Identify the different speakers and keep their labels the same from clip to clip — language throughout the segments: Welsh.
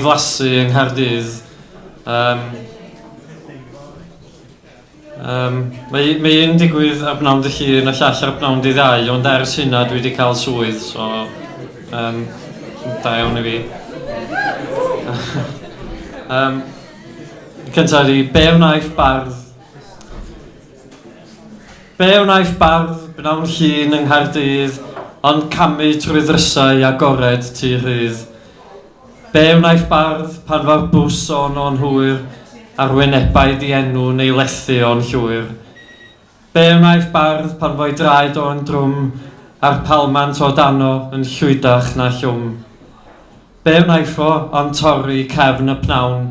Speaker 1: flasu yng Nghaerdydd. Mae un digwydd ar bnawn dy llun a llall ar bnawn dy ddau, ond ers hynna dwi wedi cael swydd, so da iawn i fi. Cyntaf i, be wnaeth bardd? Be wnaeth bardd bnawn llun yng Nghaerdydd, ond camu trwy ddrysau a gored tu rhydd? Be wnaeth bardd pan fo'r bws o'n hwyr ar wynebau di enw neu lethu o'n llwyr? Be wnaeth bardd pan fo'i draed o'n drwm a'r palmant o dano yn llwydach na llwm? Be wnaeth o o'n torri cefn y pnawn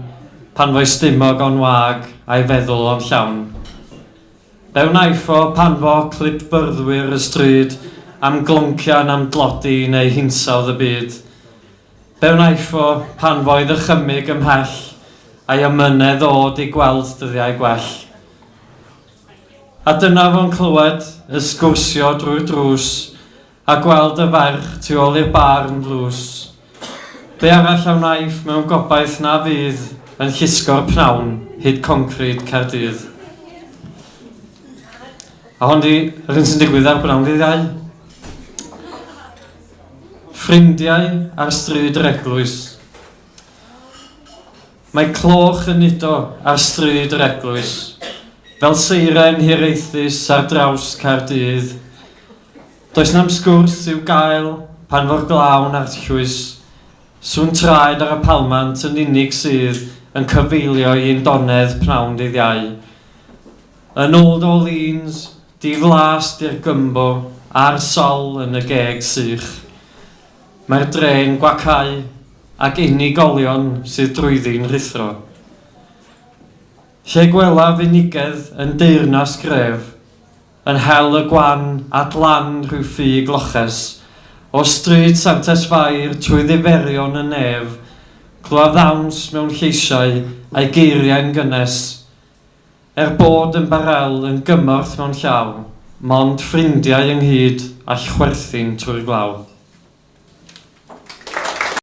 Speaker 1: pan fo'i stumog o'n wag a'i feddwl o'n llawn? Be wnaeth o pan fo clip byrddwyr y stryd am gloncian am dlodi neu hinsawdd y byd? Be wnaeth o pan foedd y chymig ymhell a'i ymynedd ddod i gweld dyddiau gwell? A dyna fo'n clywed y sgwrsio drwy'r drws a gweld y ferch tu ôl i'r bar yn ddlws. Be arall a wnaeth mewn gobaith na fydd yn llusgo'r pnawn hyd concrid Caerdydd? A hwn di yr un sy'n digwydd ar bnawn dydd ddau. Ffrindiau ar stryd yr eglwys. Mae cloch yn nido ar stryd yr eglwys, fel seiren hiraethus ar draws Caerdydd. Does na'm sgwrs i'w gael pan fo'r glawn ar llwys, sŵn traed ar y palmant yn unig sydd yn cyfeilio i'n donedd pnawn dydd Iau. Yn Old Orleans, di flas di'r gymbo a'r sol yn y geg sych. Mae'r drên gwacau ac unigolion sydd drwyddi'n rithro. Lle gwelaf unigedd yn deyrnas gref, yn hel y gwan at lan rhyw ffug loches, o stryd Santes Fair trwy ddiferion y nef, clywed ddawns mewn lleisiau a'i geiriau'n gynnes. Bod yn barel yn gymorth mewn llaw, mond ffrindiau ynghyd a chwerthin trwy'r glaw.